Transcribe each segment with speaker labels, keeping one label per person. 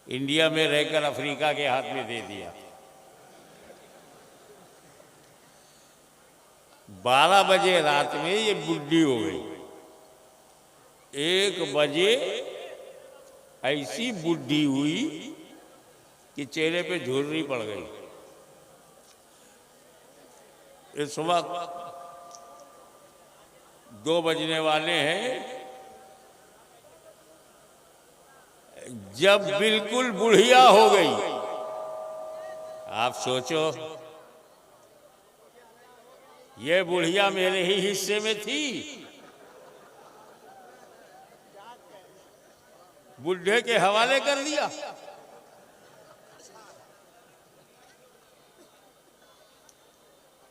Speaker 1: India में रहकर Africa के हाथ में दे दिया। 12 बजे रात में ये बुढ़ी हो गई। 1 बजे ऐसी बुढ़ी हुई कि चेहरे पे झुर्री पड़ गई। इस वक्त 2 बजने वाले हैं। जब बिल्कुल बुढ़िया हो गई, आप सोचो, ये बुढ़िया मेरे ही हिस्से में थी। बुढ़े के हवाले कर दिया।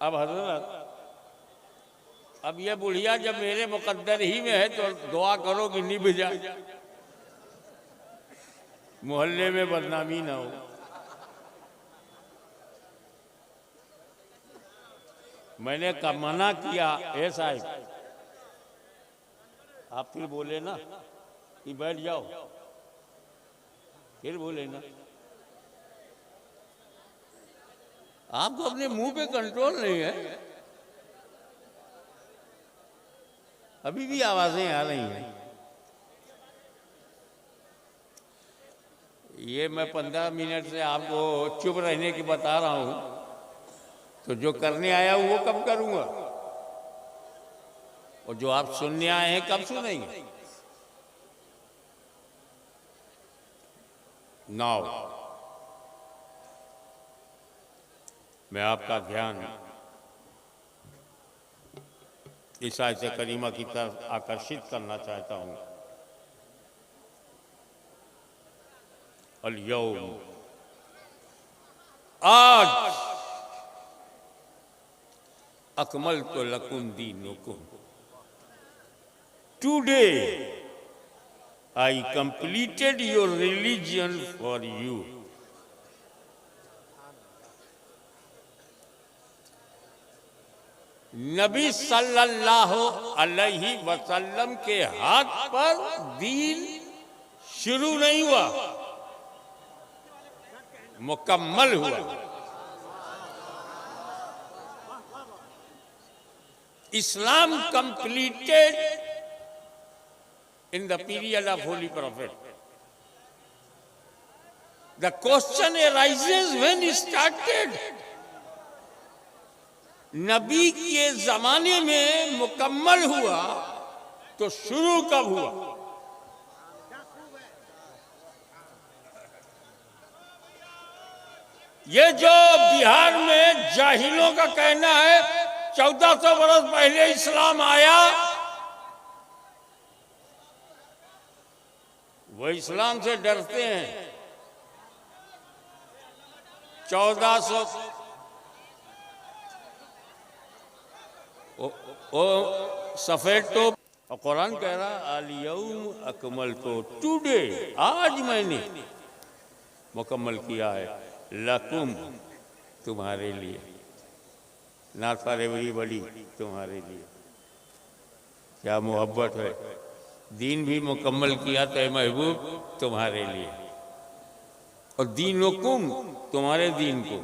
Speaker 1: अब हजरत, अब ये बुढ़िया जब मेरे मुकद्दर ही में है तो दुआ करो कि निभ जाए, मोहल्ले में बदनामी ना हो। मैंने मना किया, ए साहब आप फिर बोले ना कि बैठ जाओ, फिर बोले ना। आपको अपने मुंह पे कंट्रोल नहीं है। अभी भी आवाजें आ रही हैं। ये मैं 15 मिनट से आपको चुप रहने की बता रहा हूं, तो जो करने आया हूं वो कब करूंगा, और जो आप सुनने आए हैं कब सुनेंगे। नाउ मैं आपका ध्यान इस आयत करीमा की तरफ आकर्षित करना चाहता हूं। अल-यौम, आज, अकमलतु लकुम दीनुकुम, today I completed your religion for you. नबी सल्लल्लाहु अलैहि वसल्लम के हाथ पर दीन शुरू नहीं हुआ, मुकम्मल हुआ। इस्लाम completed in the period of Holy Prophet. The question arises when it started. नबी के जमाने में मुकम्मल हुआ तो शुरू कब हुआ? ये जो बिहार में जाहिलों का कहना है 1400 बरस पहले इस्लाम आया, वो इस्लाम से डरते हैं। 1400 ओ सफेद टोप, और कुरान कह रहा अल-यौम अकमलतु, टुडे, आज मैंने मुकम्मल किया है, लकुम, तुम्हारे लिए, नॉट फॉर एवरीबॉडी, तुम्हारे लिए। क्या मोहब्बत है। दीन भी मुकम्मल किया तो महबूब तुम्हारे लिए, और दीनुकुम, तुम्हारे दीन को।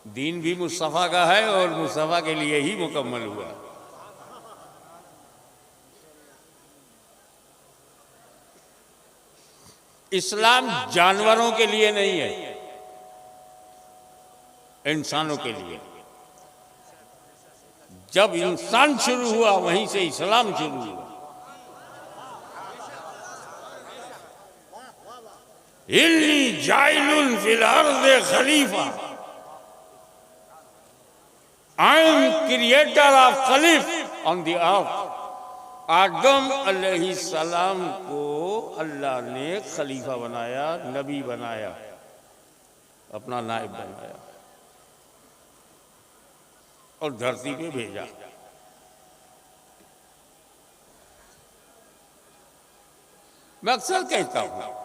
Speaker 1: दीन भी मुस्तफ़ा का है और मुस्तफ़ा के लिए ही मुकम्मल हुआ। इस्लाम जानवरों के लिए नहीं है, इंसानों के लिए। जब इंसान शुरू हुआ वहीं से इस्लाम शुरू हुआ। इन्नी जाइलुन फिल अर्ज़ खलीफा, आई एम क्रिएटर ऑफ खलीफ ऑन द अर्थ। आदम अलैहिस्सलाम को अल्लाह ने खलीफा बनाया, नबी बनाया, अपना नायब बनाया और धरती पे भेजा। मैं अक्सर कहता हूं,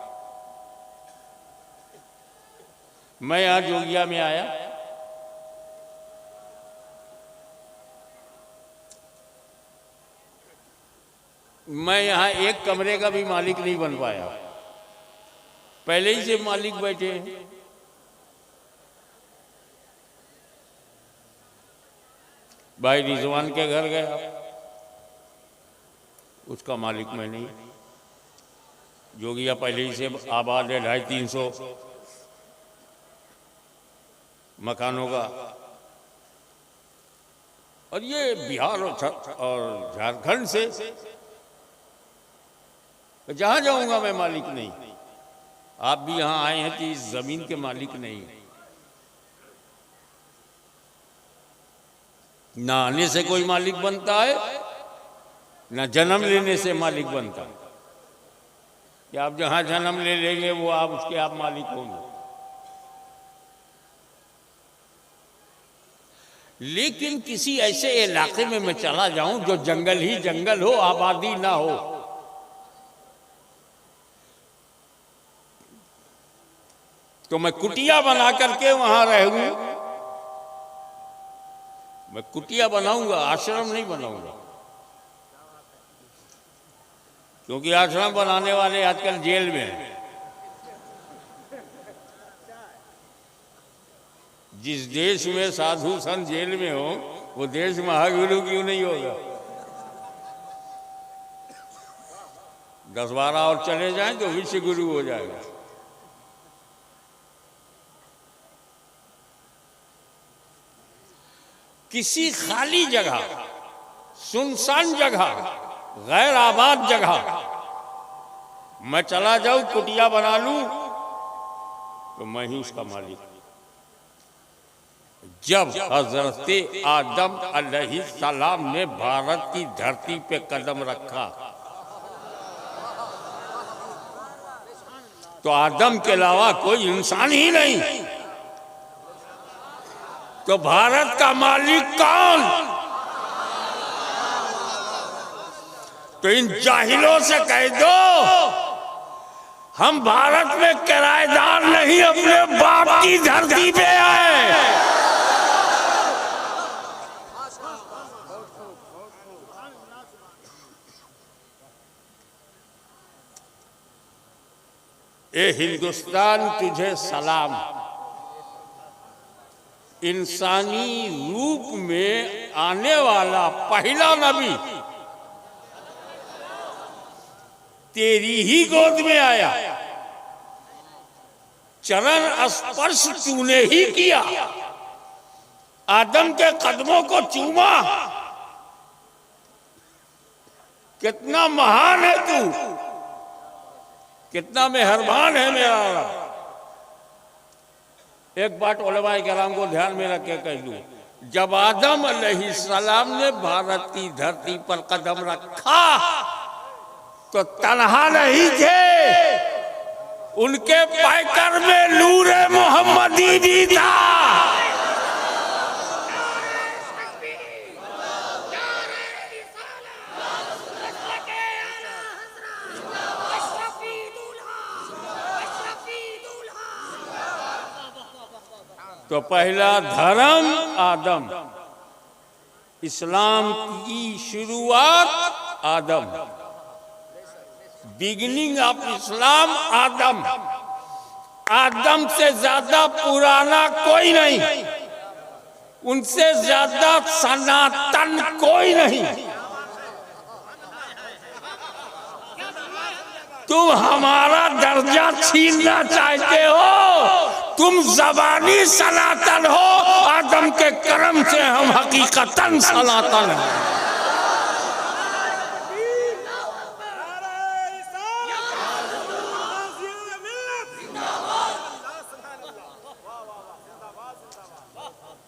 Speaker 1: मैं यहाँ जोगिया में आया, मैं यहाँ एक कमरे का भी मालिक नहीं बन पाया। पहले ही से मालिक बैठे हैं। भाई रिजवान के घर गया, उसका मालिक मैं नहीं। जोगिया पहले ही से आबाद है 250-300 मकानों का। और ये बिहार और झारखंड से जहां जाऊंगा मैं मालिक नहीं। आप भी यहां आए हैं कि इस जमीन के मालिक नहीं। ना आने से कोई मालिक बनता है, ना जन्म लेने से मालिक बनता है कि आप जहां जन्म ले लेंगे वो आप उसके आप मालिक होंगे। लेकिन किसी ऐसे इलाके में मैं चला जाऊं जो जंगल ही जंगल हो, आबादी ना हो, तो मैं कुटिया बना करके वहां रहूं। मैं कुटिया बनाऊंगा, आश्रम नहीं बनाऊंगा। क्योंकि आश्रम बनाने वाले आजकल जेल में हैं। जिस देश में साधु संत जेल में हो, वो देश महागुरु क्यों नहीं होगा? 10-12 और चले जाएं तो विश्व गुरु हो जाएगा। किसी खाली जगह, सुनसान जगह, गैर आबाद जगह मैं चला जाऊं, कुटिया बना लूं, तो मैं ही उसका मालिक। जब हजरत आदम अलैहिस्सलाम ने भारत की धरती पे कदम रखा, तो आदम के अलावा कोई इंसान ही नहीं। तो भारत का मालिक कौन? तो इन जाहिलों से कह दो, हम भारत में किराएदार नहीं, अपने बाप की धरती पे आए। ए हिंदुस्तान तुझे सलाम। इंसानी रूप में आने वाला पहला नबी तेरी ही गोद में आया, चरण स्पर्श तूने ही किया, आदम के कदमों को चूमा। कितना महान है तू, कितना मेहरबान है मेरा रब। एक बात उलमाए किराम को ध्यान में रख के कह दूं, जब आदम अलैहिस्सलाम ने भारत की धरती पर कदम रखा तो तन्हा नहीं थे, उनके पैकर में नूरे मोहम्मदी भी था। तो पहला धर्म आदम, इस्लाम की शुरुआत आदम, बिगिनिंग ऑफ इस्लाम आदम। आदम से ज्यादा पुराना कोई नहीं, उनसे ज्यादा सनातन कोई नहीं। तुम हमारा दर्जा छीनना चाहते हो, तुम ज़बानी सनातन हो, आदम के कर्म से हम हकीकतन सनातन हैं।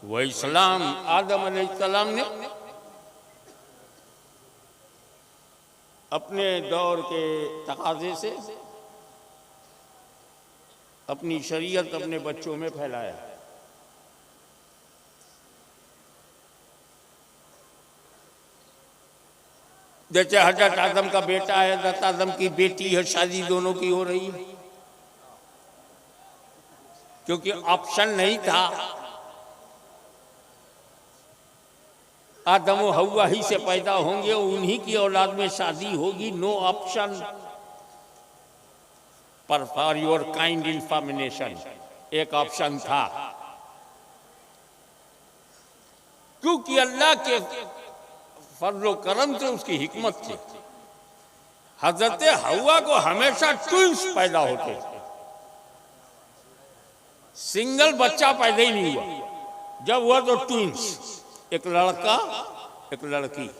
Speaker 1: वो इस्लाम आदम अलैहिस्सलाम ने अपने दौर के तकाजे से अपनी शरीयत अपने बच्चों में फैलाया। जैसे हजरत आदम का बेटा है, हजरत आदम की बेटी है, शादी दोनों की हो रही है, क्योंकि ऑप्शन नहीं था। आदम और हव्वा ही से पैदा होंगे, उन्हीं की औलाद में शादी होगी, नो ऑप्शन। पर फॉर योर काइंड इंफॉर्मेशन एक ऑप्शन था, क्योंकि अल्लाह के फजल करम से, उसकी हिकमत से हजरत हवा को हमेशा ट्विंस पैदा होते थे। सिंगल बच्चा पैदा ही नहीं हुआ, जब हुआ तो ट्विंस, एक लड़का एक लड़की।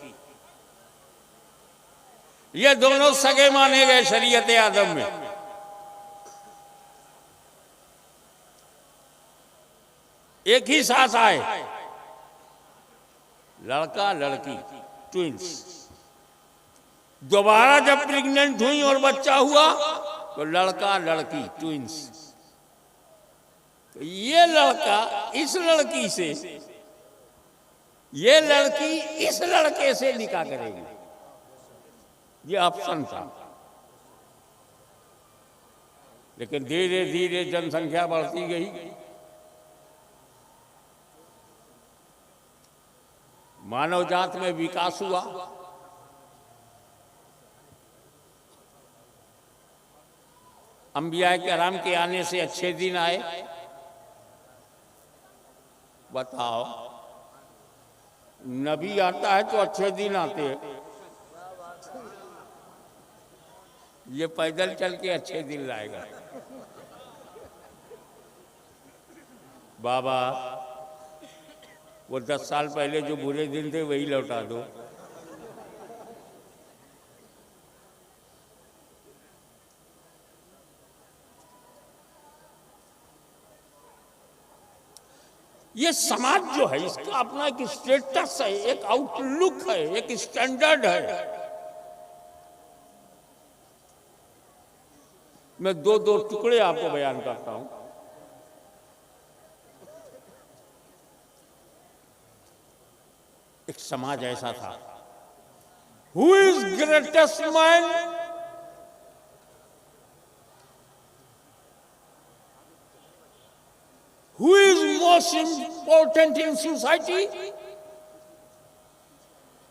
Speaker 1: ये दोनों सगे माने गए शरीयत आदम में। एक ही साथ आए, लड़का लड़की, ट्विंस। दोबारा जब प्रेग्नेंट हुई और बच्चा हुआ तो लड़का लड़की, ट्विंस। तो ये लड़का इस लड़की से, ये लड़की इस लड़के से निकाह करेगी, ये ऑप्शन था। लेकिन धीरे धीरे जनसंख्या बढ़ती गई, मानव जात में विकास हुआ, अंबिया किराम के आने से अच्छे दिन आए। बताओ, नबी आता है तो अच्छे दिन आते हैं, ये पैदल चल के अच्छे दिन लाएगा। बाबा, वो 10 साल पहले जो बुरे दिन थे वही लौटा दो। ये समाज जो है, इसका अपना एक स्टेटस है, एक आउटलुक है, एक स्टैंडर्ड है। मैं दो दो टुकड़े आपको बयान करता हूं। एक समाज ऐसा था, who is greatest man, who is most important in society?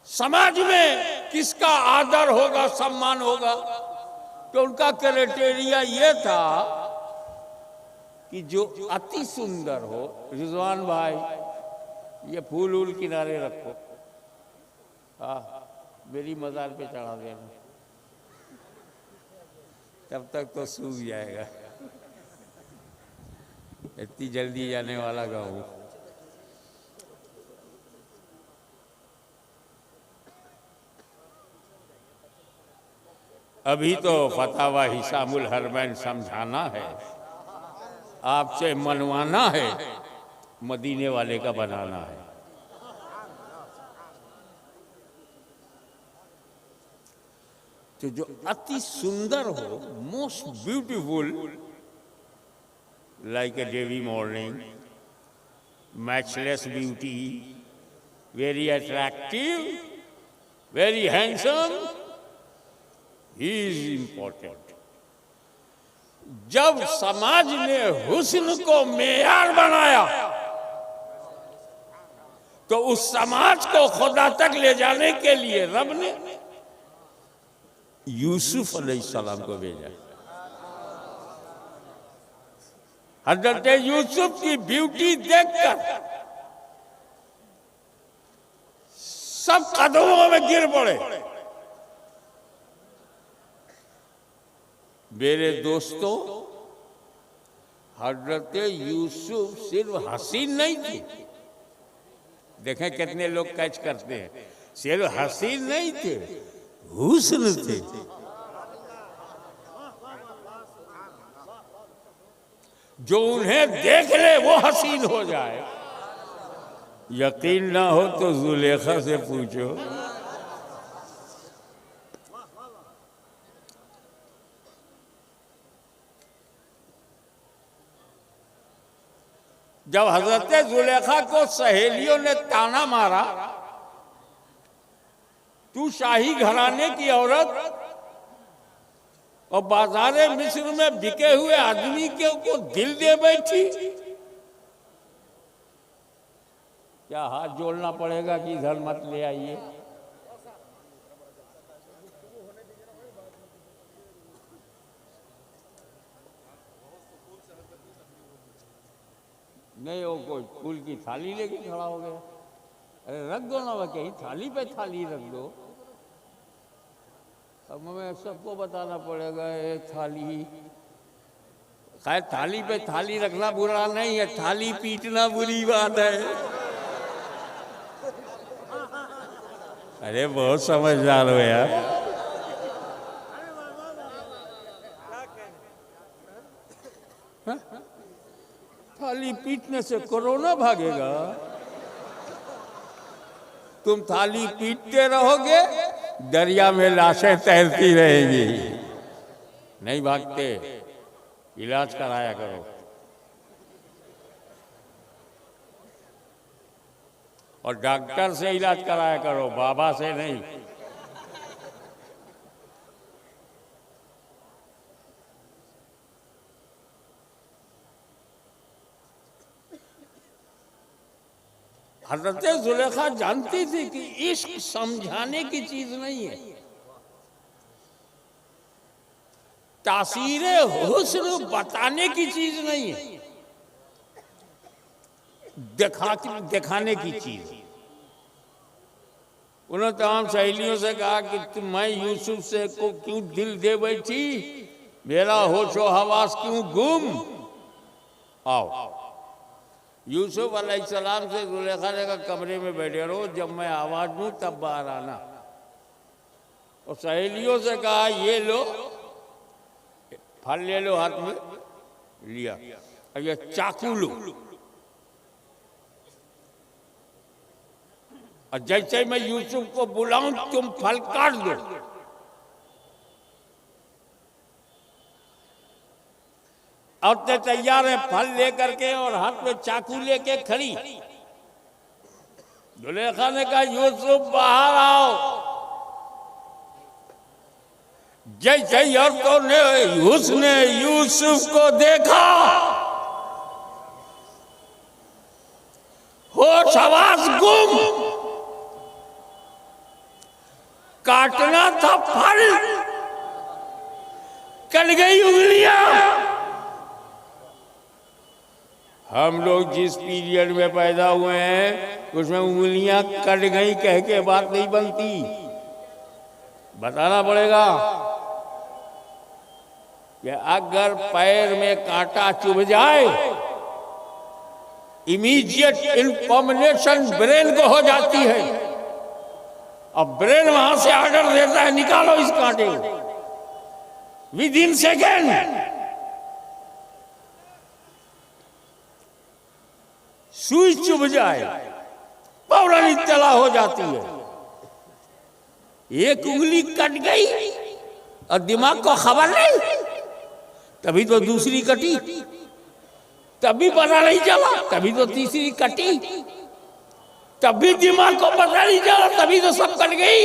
Speaker 1: समाज में किसका आदर होगा, सम्मान होगा? तो उनका क्राइटेरिया ये था कि जो अति सुंदर हो। रिजवान भाई, ये फूल उल किनारे रखो, हाँ, मेरी मजार पे चढ़ा देना, तब तक तो सूख जाएगा। इतनी जल्दी जाने वाला गाँव। अभी तो फतावा हिसामुल हरमैन समझाना है, आपसे मनवाना है, मदीने वाले का बनाना है। तो जो अति सुंदर हो, most beautiful, like a dewy morning, matchless beauty, very attractive, very handsome, he is important. जब समाज ने हुस्न को मेयार बनाया तो उस समाज को खुदा तक ले जाने के लिए रब ने यूसुफ अलैहिस्सलाम को भेजा। हजरत यूसुफ की ब्यूटी देखकर सब कदमों में गिर पड़े। मेरे दोस्तों, हजरत यूसुफ सिर्फ हसीन नहीं थी, देखें कितने लोग कैच करते हैं, सिर्फ हसीन नहीं थे, हुस्न थे। जो उन्हें देख ले वो हसीन हो जाए। यकीन ना हो तो जुलेखा से पूछो। जब हजरत जुलेखा को सहेलियों ने ताना मारा, तू शाही घराने की औरत और बाजारे मिस्र में बिके हुए आदमी के को दिल दे बैठी, क्या हाथ जोड़ना पड़ेगा कि इधर मत ले आइए? नहीं, वो कोई फूल की थाली लेके खड़ा हो गया। अरे रख दो ना, वह कहीं थाली पे थाली रख दो। अब हमें सबको बताना पड़ेगा ये थाली, खैर थाली पे थाली रखना बुरा नहीं है, थाली पीटना बुरी बात है। अरे बहुत समझदार हो यार। थाली पीटने से कोरोना भागेगा? तुम थाली पीटते रहोगे, दरिया में लाशें तैरती रहेगी, नहीं भागते। इलाज कराया करो। और डॉक्टर से इलाज कराया करो, बाबा से नहीं। हज़रत जुलेखा जानती थी कि इश्क समझाने की चीज नहीं है, तासीरे हुस्न बताने की चीज नहीं है, दिखाने की चीज। उन्होंने तमाम सहेलियों से कहा कि मैं यूसुफ से को क्यों दिल दे बैठी, मेरा होशो हवास क्यों गुम। आओ, यूसुफ अलैहिस्सलाम से जुलेखा ने कहा कमरे में बैठे रहो, जब मैं आवाज दूं तब बाहर आना। और सहेलियों से कहा ये लो फल ले लो, हाथ में लिया, और ये चाकू लो, और जैसे मैं यूसुफ को बुलाऊं तुम फल काट दो। और ते तैयार है फल लेकर के और हाथ में चाकू लेके खड़ी। जुलेखा ने कहा यूसुफ बाहर आओ। जैसे औरतों ने हुस्न यूसुफ को देखा, होश हवास गुम, काटना था फल, कट गई उंगलियां। हम लोग जिस पीरियड में पैदा हुए हैं उसमें उंगलियां कट गई कह के बात नहीं बनती, बताना पड़ेगा कि अगर पैर में कांटा चुभ जाए इमीडिएट इंफॉर्मेशन ब्रेन को हो जाती है, अब ब्रेन वहां से ऑर्डर देता है निकालो इस कांटे को विद इन सेकेंड। सुई चुभ जाए फौरन इत्तला हो जाती है। एक उंगली कट गई और दिमाग को खबर नहीं, तभी तो दूसरी कटी, तभी पता नहीं चला, तभी तो तीसरी कटी, तभी दिमाग को पता नहीं चला, तभी तो सब कट गई।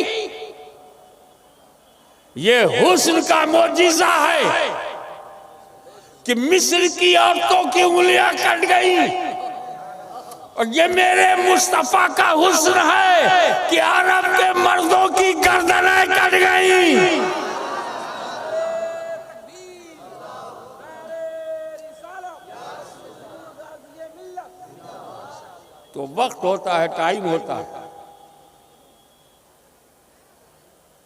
Speaker 1: ये हुस्न का मौजिज़ा है कि मिस्र की औरतों की उंगलियां कट गई, और ये मेरे मुस्तफा का हुस्न है कि अरब के मर्दों की गर्दनें कट गई। तो वक्त होता है, टाइम होता है।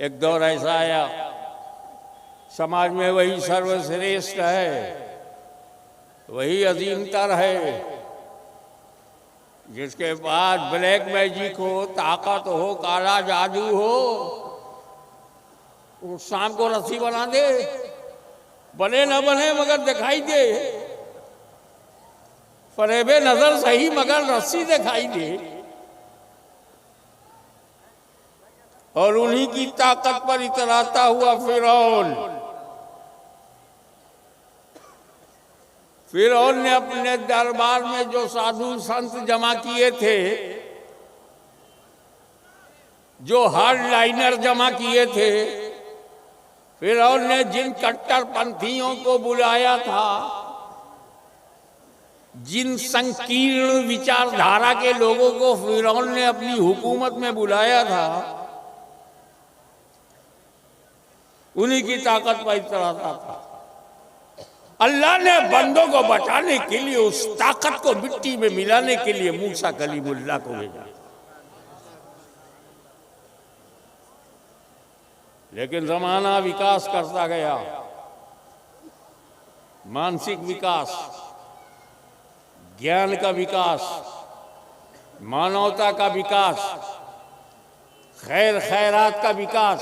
Speaker 1: एक दौर ऐसा आया समाज में वही सर्वश्रेष्ठ है, वही अजीमतर है, जिसके बाद ब्लैक मैजिक हो, ताकत हो, काला जादू हो, वो शाम को रस्सी बना दे, बने न बने मगर दिखाई दे, फरेबे नजर सही मगर रस्सी दिखाई दे। और उन्हीं की ताकत पर इतराता हुआ फिरौन ने अपने दरबार में जो साधु संत जमा किए थे, जो हार्ड लाइनर जमा किए थे, फिरौन ने जिन कट्टरपंथियों को बुलाया था, जिन संकीर्ण विचारधारा के लोगों को फिरौन ने अपनी हुकूमत में बुलाया था, उन्हीं की ताकत पर इतराता था। अल्लाह ने बंदों को बचाने के लिए उस ताकत को मिट्टी में मिलाने के लिए मूसा कलीमुल्लाह को भेजा। लेकिन जमाना विकास करता गया, मानसिक विकास, ज्ञान का विकास, मानवता का विकास, खैर खैरात का विकास,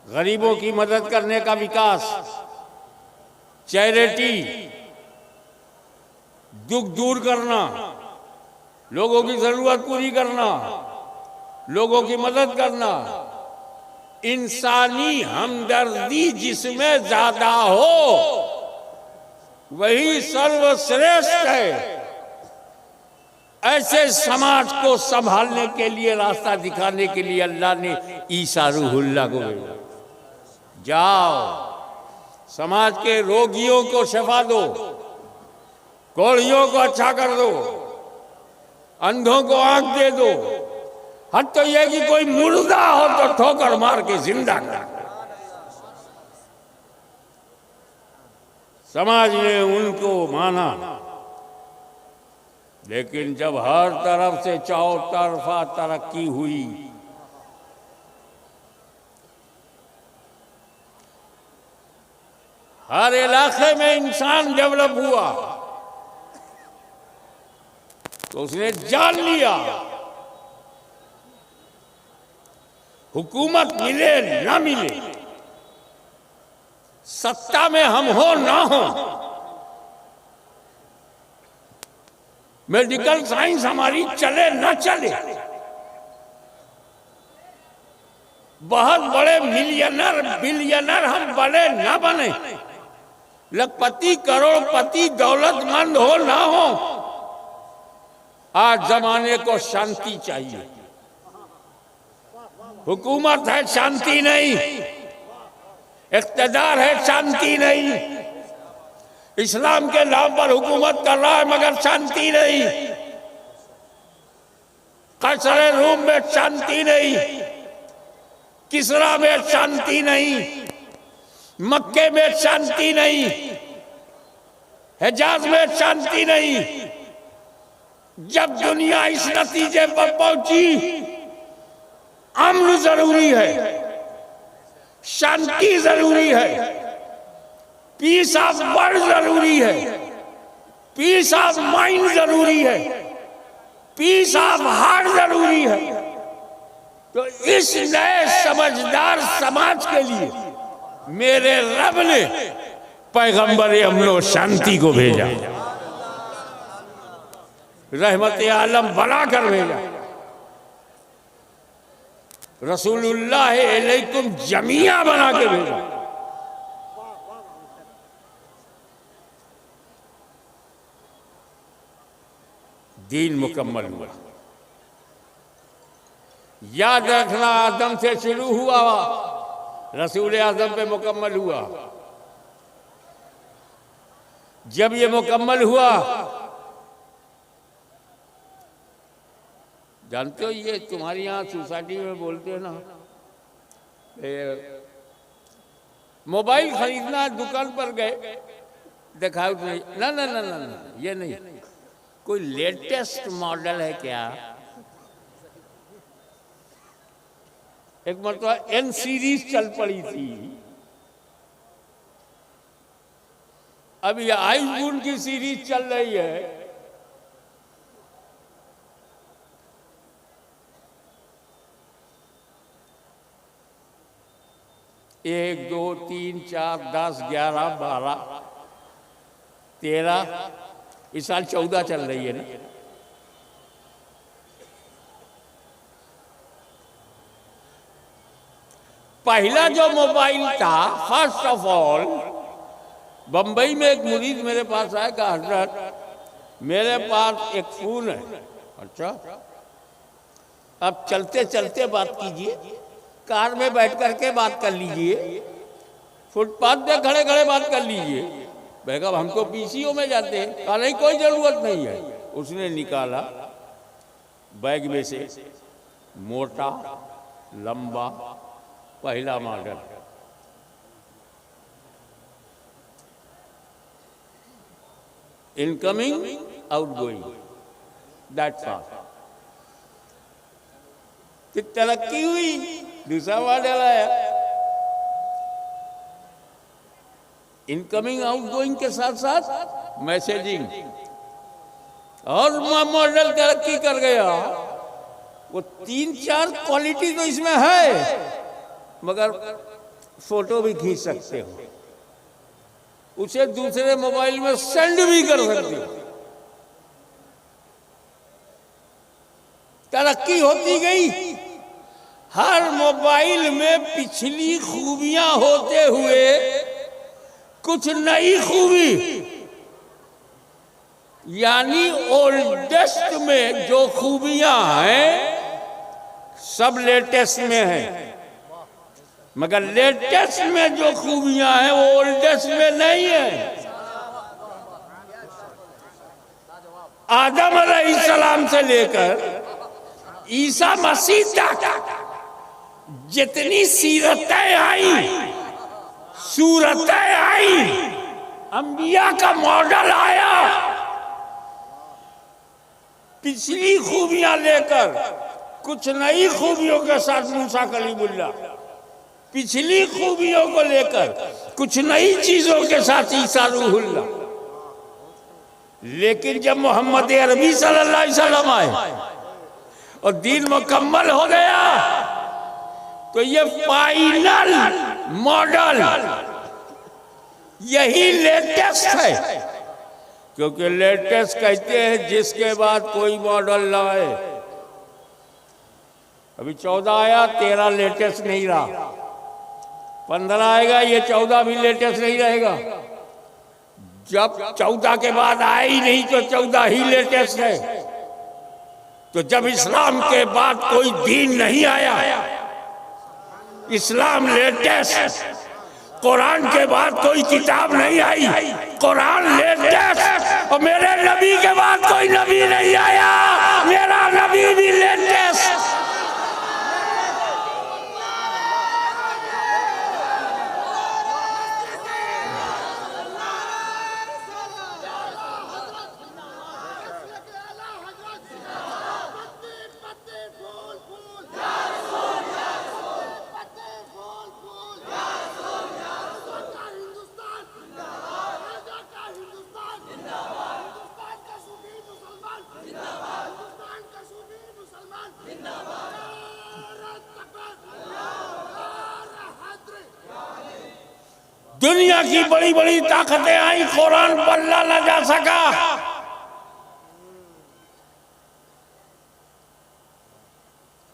Speaker 1: गरीबों की मदद करने का विकास, चैरिटी, दुख दूर करना, लोगों की जरूरत पूरी करना, लोगों की मदद करना, इंसानी हमदर्दी जिसमें ज्यादा हो वही सर्वश्रेष्ठ है। ऐसे समाज को संभालने के लिए, रास्ता दिखाने के लिए अल्लाह ने ईसा रूहुल्लाह को भेजा। जाओ समाज के रोगियों को शफा दो, कोढ़ियों को अच्छा कर दो, अंधों को आंख दे दो, हद तो यह कि कोई मुर्दा हो तो ठोकर मार के जिंदा कर। समाज ने उनको माना, लेकिन जब हर तरफ से चौतरफा तरक्की हुई, हर इलाके में इंसान डेवलप हुआ, तो उसने जान लिया हुकूमत मिले ना मिले, सत्ता में हम हो ना हो, मेडिकल साइंस हमारी चले ना चले, बहुत बड़े मिलियनर बिलियनर हम बने ना बने, लखपति करोड़पति दौलतमंद हो ना हो, आज जमाने को शांति चाहिए। हुकूमत है शांति नहीं, इख्तिदार है शांति नहीं, इस्लाम के नाम पर हुकूमत कर रहा है मगर शांति नहीं, कसरे रूम में शांति नहीं, किसरा में शांति नहीं, मक्के में शांति नहीं, हिजाज में शांति नहीं। जब दुनिया इस नतीजे पर पहुंची अमन जरूरी है, शांति जरूरी है, पीस ऑफ वर्ल्ड जरूरी है, पीस ऑफ माइंड जरूरी है, पीस ऑफ हार्ट जरूरी है, तो इस नए समझदार समाज के लिए मेरे रब ने पैगंबर अमन शांति को भेजा, रहमत आलम बनाकर भेजा। रसूलुल्लाह अलैकुम जमिया बना के भेजा। दीन मुकम्मल हुआ। याद रखना, आदम से शुरू हुआ, रसूल आजम पे मुकम्मल हुआ। जब ये मुकम्मल हुआ, जानते हो ये तुम्हारी यहाँ सोसाइटी में बोलते हैं ना, मोबाइल खरीदना, दुकान पर गए, देखा नहीं, ना ना ना ना ना, ये नहीं, कोई लेटेस्ट मॉडल है क्या? एक मतलब एन सीरीज चल पड़ी थी, अब ये आईफोन की सीरीज चल रही है। 1 2 3 4 10 11 12 13 इस साल 14 चल रही है ना। पहला जो मोबाइल था, फर्स्ट ऑफ ऑल, बंबई में एक मुरीद मेरे पास आया, कहा हजरत मेरे पास एक फोन है। अच्छा, अब चलते चलते बात कीजिए, कार में बैठ करके बात कर लीजिए, फुटपाथ पे खड़े खड़े बात कर लीजिए। मैं कहा हम तो पीसीओ में जाते हैं। कहा नहीं, कोई जरूरत नहीं है। उसने निकाला बैग में से मोटा लंबा पहला model, incoming outgoing, that's all. कि तरक्की हुई, दूसरा मॉडल आया। इनकमिंग आउटगोइंग के साथ साथ मैसेजिंग, और मॉडल तरक्की कर गया। वो 3-4 क्वालिटी तो इसमें है, मगर फोटो भी खींच सकते हो, उसे दूसरे मोबाइल में सेंड भी कर सकते हो। तरक्की होती गई, हर मोबाइल में पिछली खूबियां होते हुए कुछ नई खूबी, यानी ओल्डेस्ट में जो खूबियां हैं सब लेटेस्ट में है, मगर लेटेस्ट में जो खूबियां हैं वो ओल्डेस्ट में नहीं है। आदम अलैहिस्सलाम से लेकर ईसा मसीह तक जितनी सीरतें आई, सूरतें आई, अंबिया का मॉडल आया, पिछली खूबियां लेकर कुछ नई खूबियों के साथ मूसा कलीमुल्लाह, पिछली खूबियों को लेकर कुछ नई चीजों के साथ ईसा रूहुल्लाह। लेकिन जब मोहम्मद अरबी सल्लल्लाहु अलैहि वसल्लम आए और दीन मुकम्मल हो गया, तो ये फाइनल मॉडल, यही लेटेस्ट है। क्योंकि लेटेस्ट कहते हैं जिसके बाद कोई मॉडल ना आए। अभी 14 आया, 13 लेटेस्ट नहीं रहा, 15 आएगा, ये 14 भी लेटेस्ट नहीं रहेगा। जब 14 के बाद आए ही नहीं तो 14 ही लेटेस्ट है। तो जब इस्लाम के बाद कोई दीन नहीं आया, इस्लाम लेटेस्ट, कुरान के बाद कोई किताब नहीं आई, कुरान लेटेस्ट, और मेरे नबी के बाद कोई नबी नहीं आया, मेरा नबी भी लेटेस्ट। दुनिया की बड़ी बड़ी ताकतें आई, कुरान पल्ला न जा सका।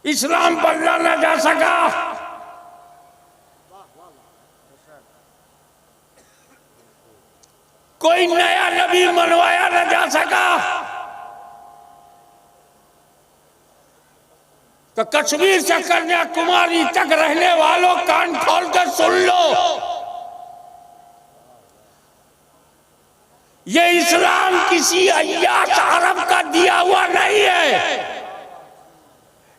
Speaker 1: इस्लाम पल्ला न जा सका। कोई नया नबी मनवाया न जा सका। तो कश्मीर से कन्याकुमारी तक रहने वालों कान खोल कर सुन लो, ये इस्लाम किसी अय्याश अरब का दिया हुआ नहीं है।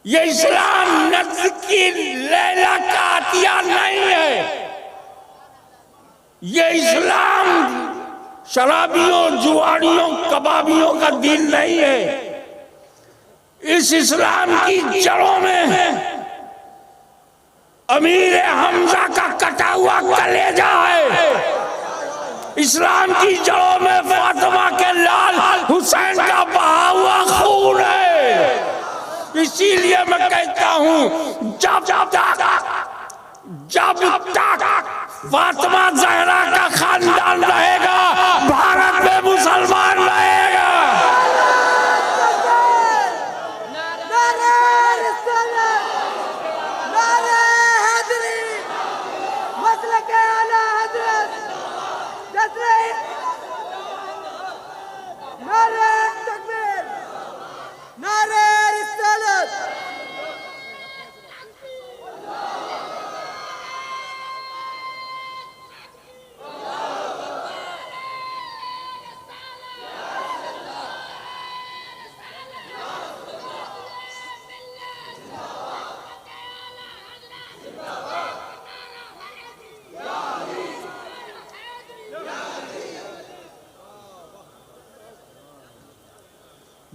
Speaker 1: ये इस्लाम नज्र की लैला का अतिया नहीं है। ये इस्लाम शराबियों, जुआरियों, कबाबियों का दीन नहीं है। इस इस्लाम की जड़ों में अमीर हमजा का कटा हुआ कलेजा है। इस्लाम की जड़ों में फातिमा के लाल हुसैन का बहा हुआ खून है। इसीलिए मैं कहता हूं, जब तक फातिमा ज़हरा का खानदान रहेगा, भारत में मुसलमान रहेगा।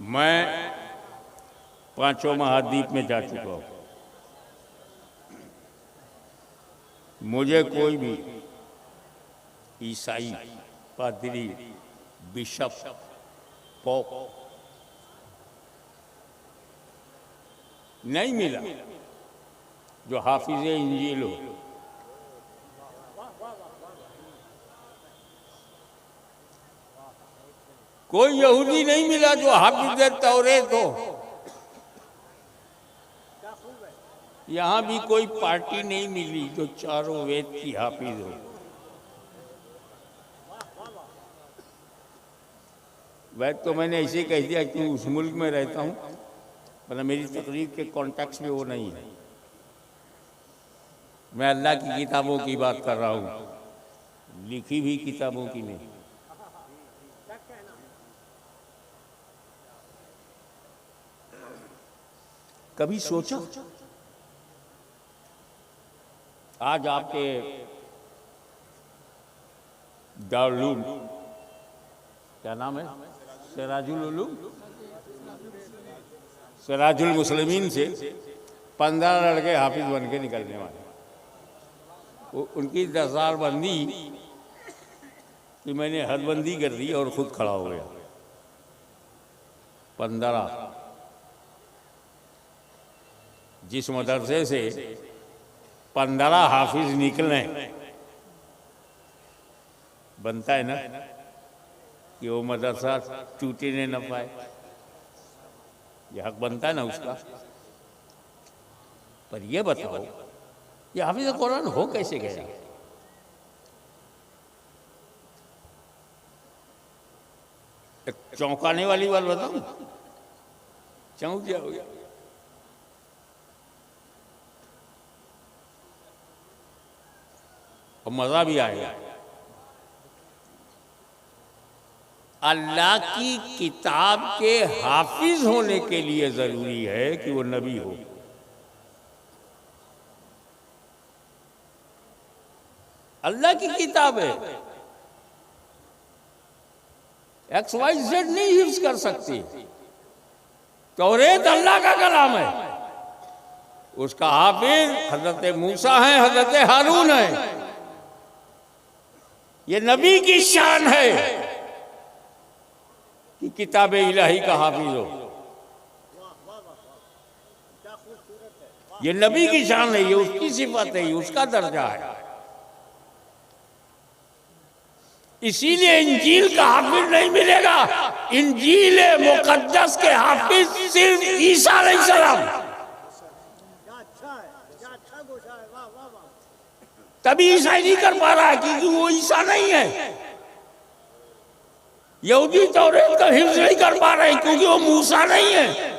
Speaker 1: मैं पांचों महाद्वीप में जा चुका हूँ। मुझे कोई भी ईसाई, पादरी, बिशप, पोप नहीं मिला जो हाफिज इंजील हो। कोई यहूदी नहीं मिला जो हाफिज तौरेत हो। यहाँ भी कोई पार्टी नहीं मिली जो चारों वेद की हाफिज हो। वैद तो मैंने ऐसे कह दिया कि उस मुल्क में रहता हूँ, मतलब मेरी तकरीर के कॉन्टेक्स्ट में वो नहीं है। मैं अल्लाह की किताबों की बात कर रहा हूँ, लिखी हुई किताबों की नहीं। कभी सोचा आज आपके दारुल, क्या नाम है, सिराजुल मुस्लिमीन से 15 लड़के हाफिज बन के निकलने वाले। उनकी 10,000 बंदी कि मैंने हदबंदी कर दी और खुद खड़ा हो गया। 15 जिस मदरसे से 15 हाफिज निकले, बनता है ना कि वो मदरसा टूटने न पाए, ये हक बनता है ना उसका। पर ये बताओ ये हाफिज कुरान हो कैसे गया? एक चौंकाने वाली बात बताऊं, चौंक जाओगे। और मजा भी आएगा। अल्लाह की किताब के हाफिज होने के लिए जरूरी है कि वो नबी हो। अल्लाह की किताब है, XYZ नहीं हिफ्ज कर सकती। तौरेत अल्लाह का कलाम है, उसका हाफिज हजरत मूसा है, हजरत हारून है। ये नबी की शान है कि किताब इलाही का हाफिज हो। ये नबी की शान है, ये उसकी सिफत है, ये उसका दर्जा है। इसीलिए इंजील का हाफिज नहीं मिलेगा। इंजील मुकद्दस के हाफिज सिर्फ ईसा अलैहिस्सलाम। तभी ईसा नहीं कर पा रहा है क्योंकि वो ईसा नहीं है। यहूदी तौरेत का हिफ्ज नहीं कर पा रहे क्योंकि वो मूसा नहीं है।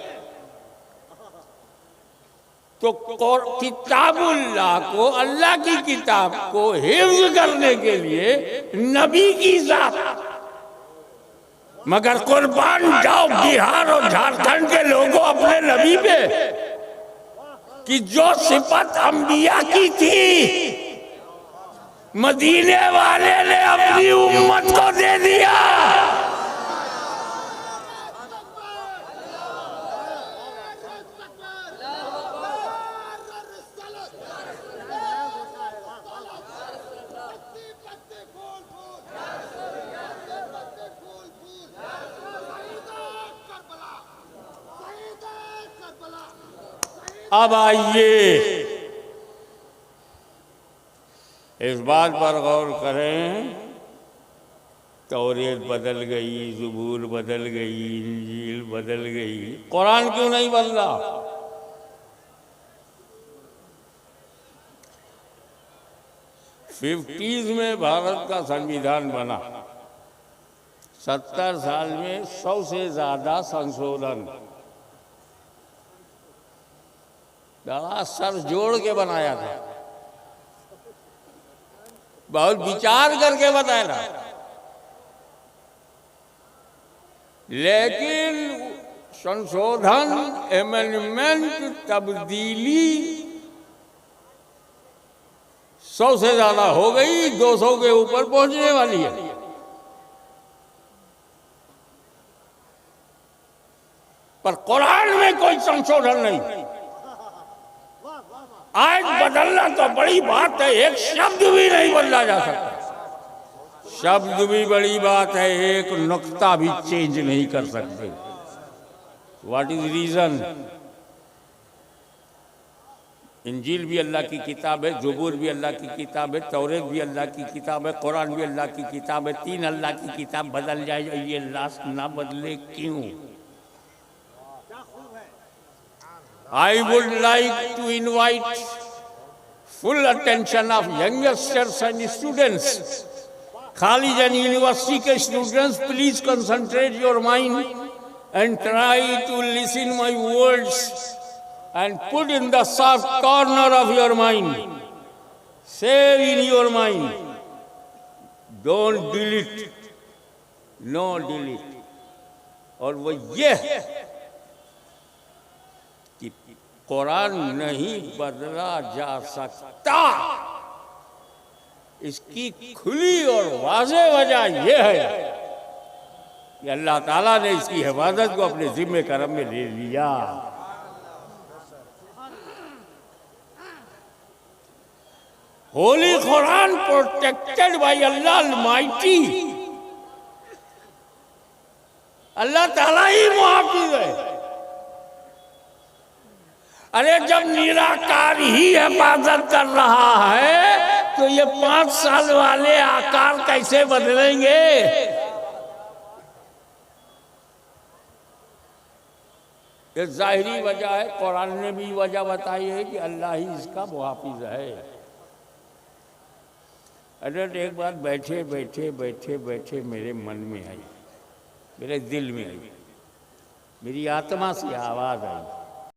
Speaker 1: तो किताबुल्लाह को, अल्लाह की किताब को हिफ्ज करने के लिए नबी की जात। मगर कुर्बान जाओ बिहार और झारखंड के लोगों अपने नबी पे कि जो सिफत अंबिया की थी मदीने वाले ने अपनी उम्मत को दे दिया। अब आइए इस बात पर गौर करें, तौरेत बदल गई, ज़बूर बदल गई, इंजील बदल गई, कुरान क्यों नहीं बदला? फिफ्टीज में भारत का संविधान बना, 70 साल में 100 से ज्यादा संशोधन, बड़ा सर जोड़ के बनाया था, बहुत विचार करके बताया था। लेकिन संशोधन, एमेंडमेंट, तब्दीली 100 से ज्यादा हो गई, 200 के ऊपर पहुंचने वाली है। पर कुरान में कोई संशोधन नहीं। आज बदलना तो बड़ी बात है, एक शब्द भी नहीं बदला जा सकता। शब्द भी बड़ी बात है, एक नुक्ता भी चेंज नहीं कर सकते। What is reason? इंजील भी अल्लाह की किताब है, ज़बूर भी अल्लाह की किताब है, तौरेत भी अल्लाह की किताब है, कुरान भी अल्लाह की किताब है। तीन अल्लाह की किताब बदल जाए, ये लास्ट ना बदले क्यों? I would like to invite full attention of youngsters and students. College and university के students, please concentrate your mind and try to listen my words and put in the soft corner of your mind. Save in your mind. Don't delete. No delete. और वो ये कि कुरान नहीं बदला जा सकता, इसकी खुली और वाज़ेह वजह यह है कि अल्लाह ताला ने इसकी हिफाजत को अपने जिम्मे करम में ले लिया। Holy Quran protected by Allah almighty. अल्लाह ताला ही मुहाफिज है। अरे जब निराकार ही हिफाजत कर रहा है तो ये 5 साल वाले आकार कैसे बदलेंगे? ये जाहिरी वजह है, कुरान ने भी वजह बताई है कि अल्लाह ही इसका मुहाफिज है। अरे एक बात बैठे बैठे बैठे बैठे मेरे मन में आई, मेरे दिल में आई, मेरी आत्मा से आवाज आई,